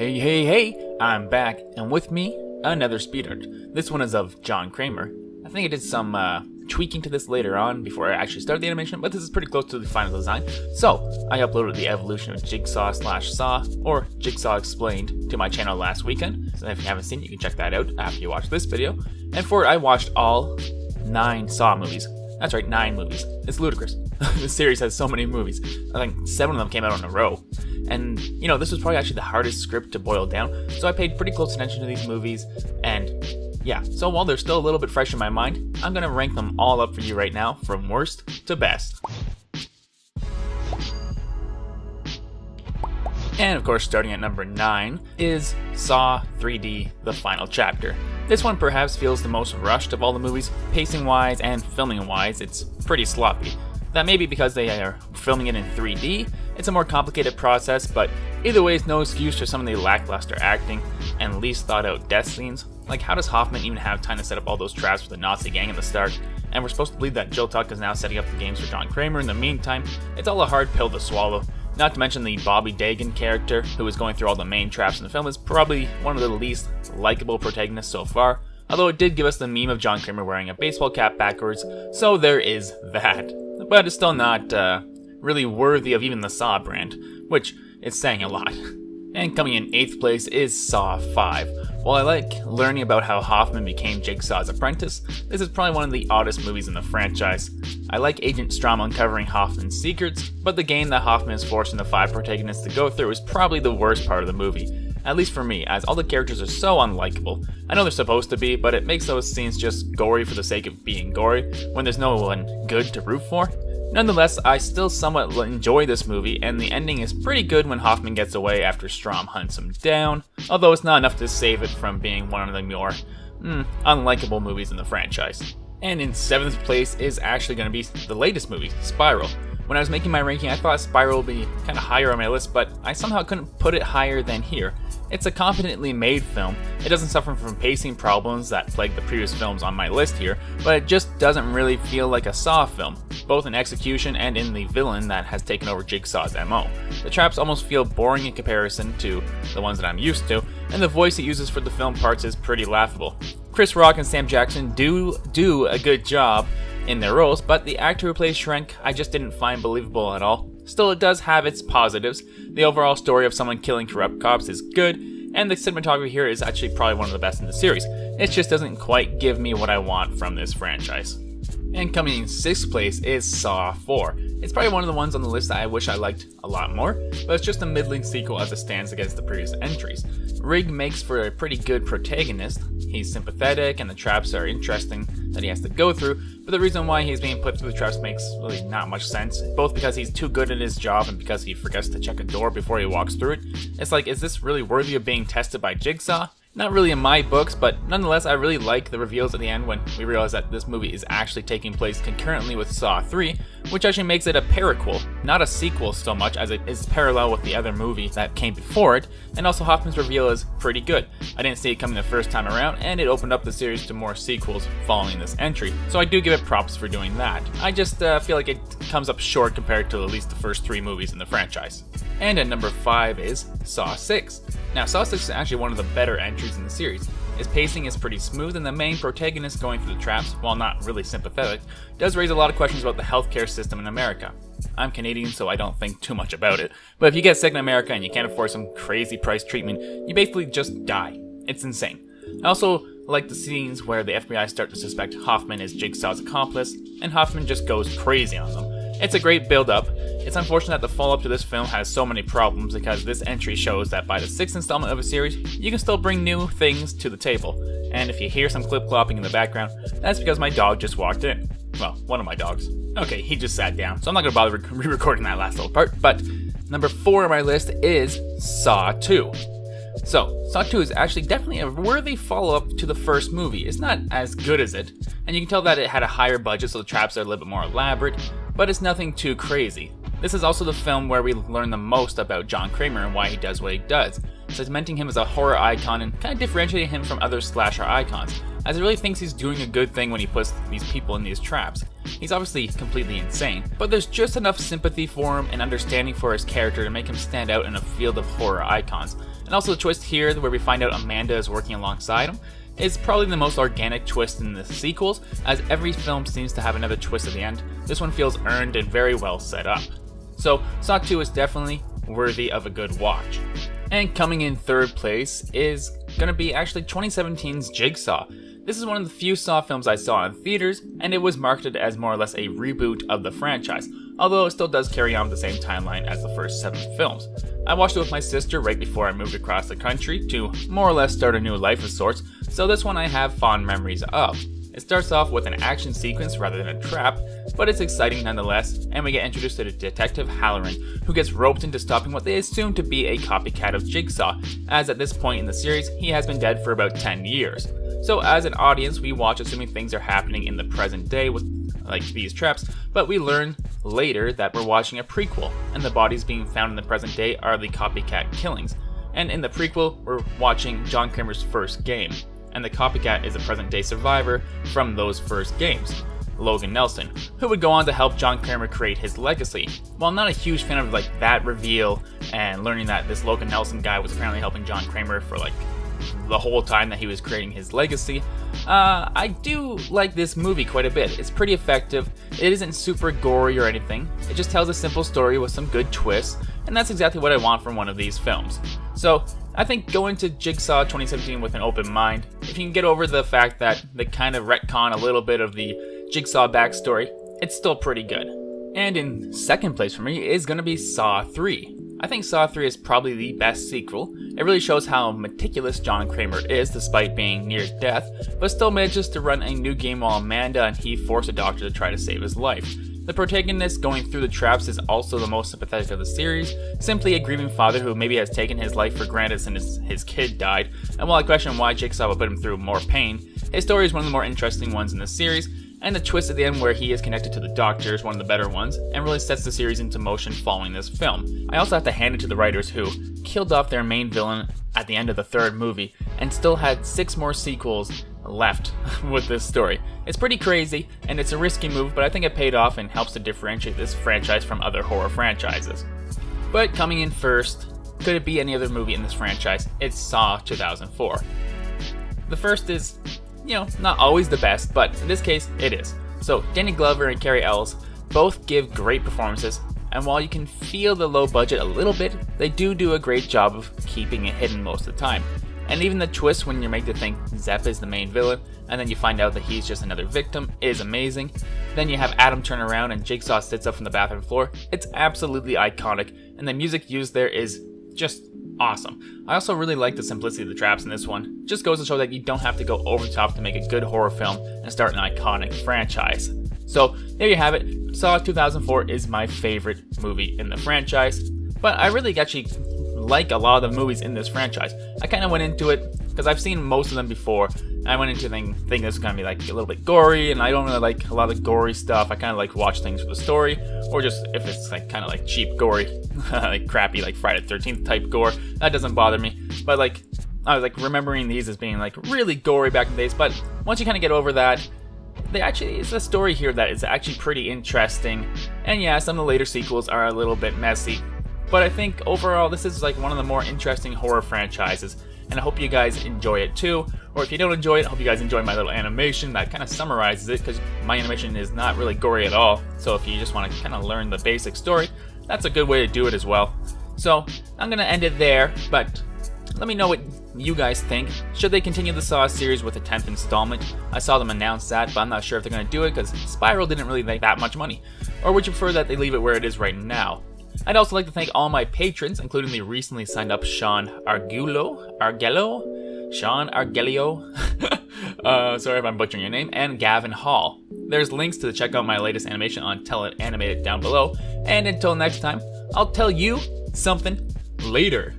Hey, I'm back, and with me, another speed art. This one is of John Kramer. I think I did some tweaking to this later on before I actually started the animation, but this is pretty close to the final design. So, I uploaded the evolution of JigSaw/Saw, or JigSaw Explained, to my channel last weekend. So if you haven't seen it, you can check that out after you watch this video. And for it, I watched all 9 Saw movies. That's right, 9 movies. It's ludicrous. This series has so many movies. I think 7 of them came out in a row. And, you know, this was probably actually the hardest script to boil down, so I paid pretty close attention to these movies, and yeah, so while they're still a little bit fresh in my mind, I'm gonna rank them all up for you right now, from worst to best. And of course, starting at number 9 is Saw 3D, The Final Chapter. This one perhaps feels the most rushed of all the movies. Pacing-wise and filming-wise, it's pretty sloppy. That may be because they are filming it in 3D, it's a more complicated process, but either way, it's no excuse for some of the lackluster acting and least thought out death scenes. Like, how does Hoffman even have time to set up all those traps for the Nazi gang at the start? And we're supposed to believe that Jill Tuck is now setting up the games for John Kramer in the meantime. It's all a hard pill to swallow. Not to mention the Bobby Dagan character, who is going through all the main traps in the film, is probably one of the least likable protagonists so far. Although it did give us the meme of John Kramer wearing a baseball cap backwards, so there is that. But it's still not really worthy of even the Saw brand, which is saying a lot. And coming in 8th place is Saw 5. While I like learning about how Hoffman became Jigsaw's apprentice, this is probably one of the oddest movies in the franchise. I like Agent Strom uncovering Hoffman's secrets, but the game that Hoffman is forcing the 5 protagonists to go through is probably the worst part of the movie. At least for me, as all the characters are so unlikable. I know they're supposed to be, but it makes those scenes just gory for the sake of being gory, when there's no one good to root for. Nonetheless, I still somewhat enjoy this movie, and the ending is pretty good when Hoffman gets away after Strom hunts him down, although it's not enough to save it from being one of the more unlikable movies in the franchise. And in 7th place is actually going to be the latest movie, Spiral. When I was making my ranking, I thought Spiral would be kind of higher on my list, but I somehow couldn't put it higher than here. It's a competently made film. It doesn't suffer from pacing problems that plague the previous films on my list here, but it just doesn't really feel like a Saw film, both in execution and in the villain that has taken over Jigsaw's MO. The traps almost feel boring in comparison to the ones that I'm used to, and the voice it uses for the film parts is pretty laughable. Chris Rock and Sam Jackson do a good job in their roles, but the actor who plays Shrek I just didn't find believable at all. Still, it does have its positives. The overall story of someone killing corrupt cops is good, and the cinematography here is actually probably one of the best in the series. It just doesn't quite give me what I want from this franchise. And coming in 6th place is Saw 4. It's probably one of the ones on the list that I wish I liked a lot more, but it's just a middling sequel as it stands against the previous entries. Rigg makes for a pretty good protagonist. He's sympathetic and the traps are interesting that he has to go through, but the reason why he's being put through the traps makes really not much sense, both because he's too good at his job and because he forgets to check a door before he walks through it. It's like, is this really worthy of being tested by Jigsaw? Not really in my books, but nonetheless, I really like the reveals at the end when we realize that this movie is actually taking place concurrently with Saw 3, which actually makes it a paraquel, not a sequel so much as it is parallel with the other movie that came before it, and also Hoffman's reveal is pretty good. I didn't see it coming the first time around, and it opened up the series to more sequels following this entry, so I do give it props for doing that. I just feel like it comes up short compared to at least the first 3 movies in the franchise. And at number 5 is Saw 6. Now, Saw 6 is actually one of the better entries in the series. Its pacing is pretty smooth, and the main protagonist going through the traps, while not really sympathetic, does raise a lot of questions about the healthcare system in America. I'm Canadian, so I don't think too much about it, but if you get sick in America and you can't afford some crazy price treatment, you basically just die. It's insane. I also like the scenes where the FBI start to suspect Hoffman is Jigsaw's accomplice, and Hoffman just goes crazy on them. It's a great build-up. It's unfortunate that the follow-up to this film has so many problems because this entry shows that by the 6th installment of a series, you can still bring new things to the table. And if you hear some clip-clopping in the background, that's because my dog just walked in. Well, one of my dogs. Okay, he just sat down, so I'm not going to bother re-recording that last little part, but number 4 on my list is Saw 2. So, Saw 2 is actually definitely a worthy follow-up to the first movie. It's not as good as it, and you can tell that it had a higher budget, so the traps are a little bit more elaborate, but it's nothing too crazy. This is also the film where we learn the most about John Kramer and why he does what he does, cementing him as a horror icon and kind of differentiating him from other slasher icons, as he really thinks he's doing a good thing when he puts these people in these traps. He's obviously completely insane, but there's just enough sympathy for him and understanding for his character to make him stand out in a field of horror icons. And also the twist here, where we find out Amanda is working alongside him, is probably the most organic twist in the sequels, as every film seems to have another twist at the end. This one feels earned and very well set up. So Saw 2 is definitely worthy of a good watch. And coming in third place is gonna be actually 2017's JigSaw. This is one of the few Saw films I saw in theaters, and it was marketed as more or less a reboot of the franchise, although it still does carry on the same timeline as the first 7 films. I watched it with my sister right before I moved across the country to more or less start a new life of sorts, so this one I have fond memories of. It starts off with an action sequence rather than a trap, but it's exciting nonetheless, and we get introduced to Detective Halloran, who gets roped into stopping what they assume to be a copycat of JigSaw, as at this point in the series, he has been dead for about 10 years. So as an audience, we watch assuming things are happening in the present day with like these traps, but we learn later that we're watching a prequel, and the bodies being found in the present day are the copycat killings. And in the prequel, we're watching John Kramer's first game, and the copycat is a present day survivor from those first games, Logan Nelson, who would go on to help John Kramer create his legacy. While not a huge fan of like that reveal and learning that this Logan Nelson guy was apparently helping John Kramer for like the whole time that he was creating his legacy, I do like this movie quite a bit. It's pretty effective. It isn't super gory or anything. It just tells a simple story with some good twists, and that's exactly what I want from one of these films. So I think go into JigSaw 2017 with an open mind. If you can get over the fact that they kind of retcon a little bit of the JigSaw backstory, it's still pretty good. And in second place for me is going to be Saw 3. I think Saw 3 is probably the best sequel. It really shows how meticulous John Kramer is despite being near death, but still manages to run a new game while Amanda and he force a doctor to try to save his life. The protagonist going through the traps is also the most sympathetic of the series, simply a grieving father who maybe has taken his life for granted since his kid died, and while I question why JigSaw would put him through more pain, his story is one of the more interesting ones in the series, and the twist at the end where he is connected to the Doctor is one of the better ones, and really sets the series into motion following this film. I also have to hand it to the writers who killed off their main villain at the end of the third movie, and still had 6 more sequels left with this story. It's pretty crazy, and it's a risky move, but I think it paid off and helps to differentiate this franchise from other horror franchises. But coming in first, could it be any other movie in this franchise? It's Saw 2004. The first is, not always the best, but in this case, it is. So, Danny Glover and Carrie Ellis both give great performances, and while you can feel the low budget a little bit, they do a great job of keeping it hidden most of the time. And even the twist when you're made to think Zepp is the main villain, and then you find out that he's just another victim, is amazing. Then you have Adam turn around and JigSaw sits up from the bathroom floor. It's absolutely iconic, and the music used there is just awesome. I also really like the simplicity of the traps in this one. Just goes to show that you don't have to go over the top to make a good horror film and start an iconic franchise. So there you have it. Saw 2004 is my favorite movie in the franchise, but I really actually like a lot of the movies in this franchise. I kind of went into it because I've seen most of them before. I went into thinking this was going to be like a little bit gory, and I don't really like a lot of gory stuff. I kind of like to watch things for the story, or just if it's like kind of like cheap gory, like crappy like Friday the 13th type gore, that doesn't bother me. But like I was like remembering these as being like really gory back in the days, but once you kind of get over that, it's a story here that is actually pretty interesting. And yeah, some of the later sequels are a little bit messy, but I think overall this is like one of the more interesting horror franchises, and I hope you guys enjoy it too. Or if you don't enjoy it, I hope you guys enjoy my little animation that kind of summarizes it, because my animation is not really gory at all. So if you just want to kind of learn the basic story, that's a good way to do it as well. So I'm going to end it there, but let me know what you guys think. Should they continue the Saw series with a 10th installment? I saw them announce that, but I'm not sure if they're going to do it because Spiral didn't really make that much money. Or would you prefer that they leave it where it is right now? I'd also like to thank all my patrons, including the recently signed up Sean Argelio, sorry if I'm butchering your name, and Gavin Hall. There's links to check out my latest animation on Tell It Animated down below, and until next time, I'll tell you something later.